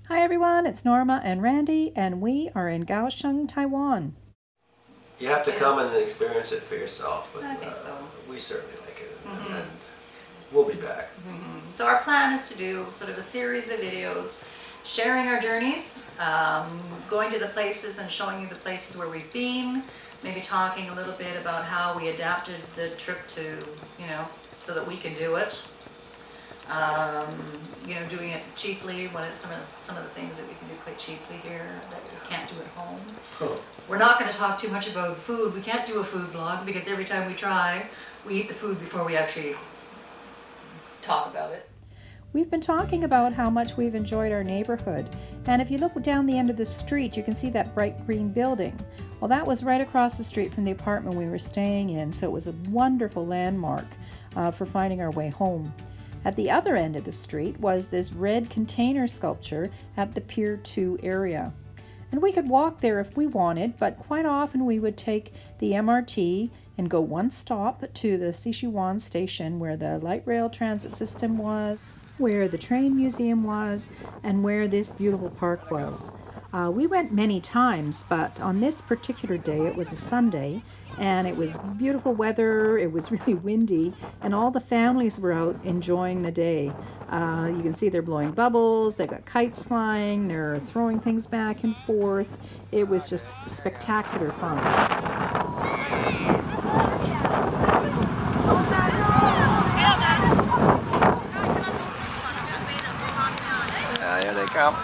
Hi everyone, it's Norma and Randy, and we are in Kaohsiung, Taiwan. You have to come and experience it for yourself, but I think so. we certainly like it, and we'll be back. So our plan is to do sort of a series of videos sharing our journeys, going to the places and showing you the places where we've been, maybe talking a little bit about how we adapted the trip to, so that we can do it. Doing it cheaply when it's some of the things that we can do quite cheaply here that we can't do at home. Oh. We're not going to talk too much about food. We can't do a food vlog because every time we try, we eat the food before we actually talk about it. We've been talking about how much we've enjoyed our neighborhood, and if you look down the end of the street, you can see that bright green building. Well, that was right across the street from the apartment we were staying in, so it was a wonderful landmark for finding our way home. At the other end of the street was this red container sculpture at the Pier 2 area. And we could walk there if we wanted, but quite often we would take the MRT and go one stop to the Sichuan station where the light rail transit system was, where the train museum was, and where this beautiful park was. We went many times, but on this particular day, it was a Sunday, and it was beautiful weather, it was really windy, and all the families were out enjoying the day. You can see they're blowing bubbles, they've got kites flying, they're throwing things back and forth. It was just spectacular fun. Here they come.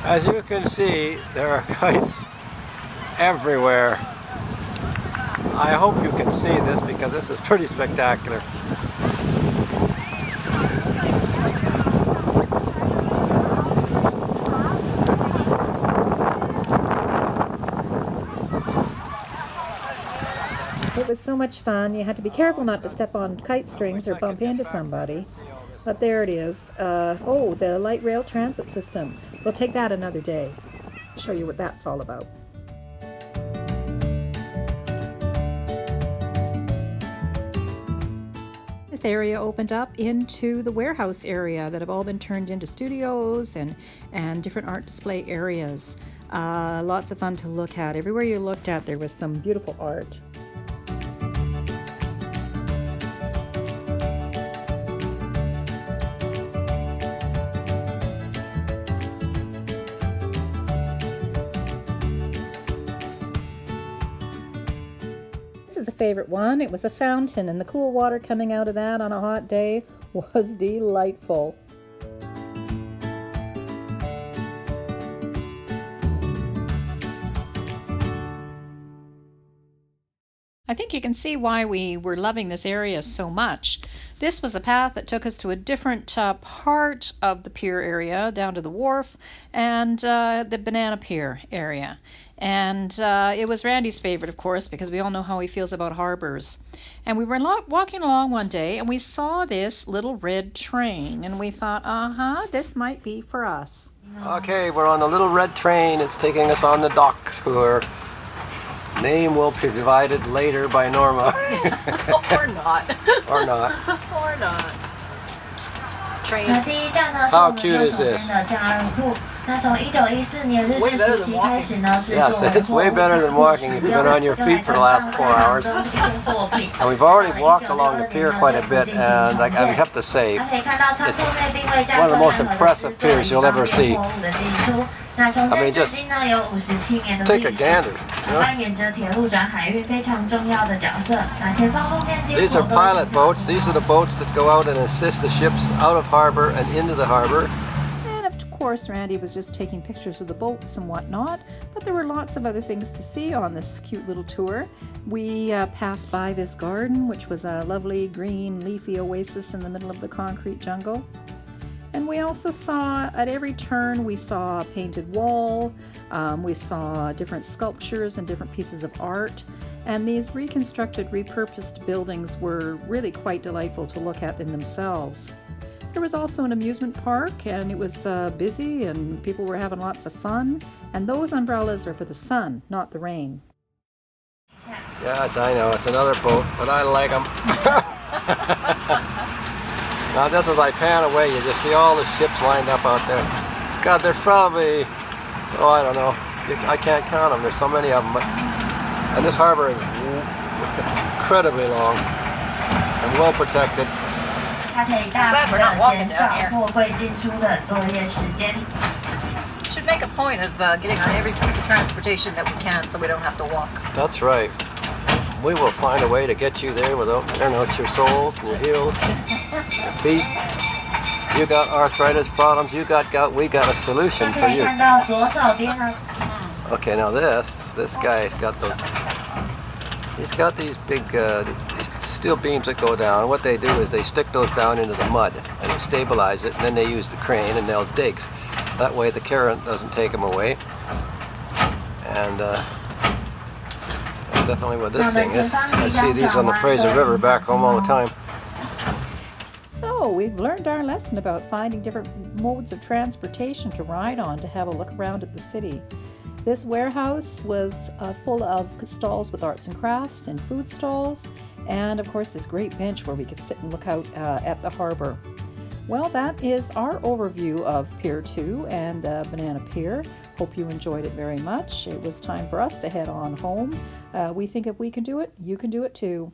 As you can see, there are kites everywhere. I hope you can see this because this is pretty spectacular. It was so much fun. You had to be careful not to step on kite strings or bump into somebody. But there it is. Oh, the light rail transit system. We'll take that another day. Show you what that's all about. This area opened up into the warehouse area that have all been turned into studios and different art display areas. Lots of fun to look at. Everywhere you looked at, there was some beautiful art. This is a favorite one. It was a fountain, and the cool water coming out of that on a hot day was delightful. I think you can see why we were loving this area so much. This was a path that took us to a different part of the pier area, down to the wharf and the Banana Pier area. And it was Randy's favorite, of course, because we all know how he feels about harbors. And we were walking along one day, and we saw this little red train, and we thought, this might be for us. Okay, we're on the little red train. It's taking us on the dock tour. Name will be provided later by Norma. Or not. Or not. Or not. Train. How cute is this? Way better than walking. Yes, it's way better than walking if you've been on your feet for the last 4 hours. And we've already walked along the pier quite a bit, and I have to say, it's one of the most impressive piers you'll ever see. I mean, just take a gander. These are pilot boats. These are the boats that go out and assist the ships out of harbor and into the harbor. And of course, Randy was just taking pictures of the boats and whatnot, but there were lots of other things to see on this cute little tour. We passed by this garden, which was a lovely green leafy oasis in the middle of the concrete jungle. And we also saw, at every turn, we saw a painted wall, we saw different sculptures and different pieces of art. And these reconstructed, repurposed buildings were really quite delightful to look at in themselves. There was also an amusement park, and it was busy, and people were having lots of fun. And those umbrellas are for the sun, not the rain. Yes, I know, it's another boat, but I like them. Now just as I pan away, you just see all the ships lined up out there. God, there's probably, oh, I don't know, I can't count them, there's so many of them. And this harbor is incredibly long and well protected. I'm glad we're not walking down here. Should make a point of getting on every piece of transportation that we can so we don't have to walk. That's right. We will find a way to get you there without wearing out your soles and your heels, your feet. You got arthritis problems, you got gout, we got a solution for you. Okay, now this guy's got those, he's got these big these steel beams that go down. What they do is they stick those down into the mud and they stabilize it, and then they use the crane and they'll dig. That way the current doesn't take them away. And that's definitely what this thing is. I see these on the Fraser River back home all the time. So we've learned our lesson about finding different modes of transportation to ride on to have a look around at the city. This warehouse was full of stalls with arts and crafts and food stalls, and of course this great bench where we could sit and look out at the harbor. Well, that is our overview of Pier 2 and Banana Pier. Hope you enjoyed it very much. It was time for us to head on home. We think if we can do it, you can do it too.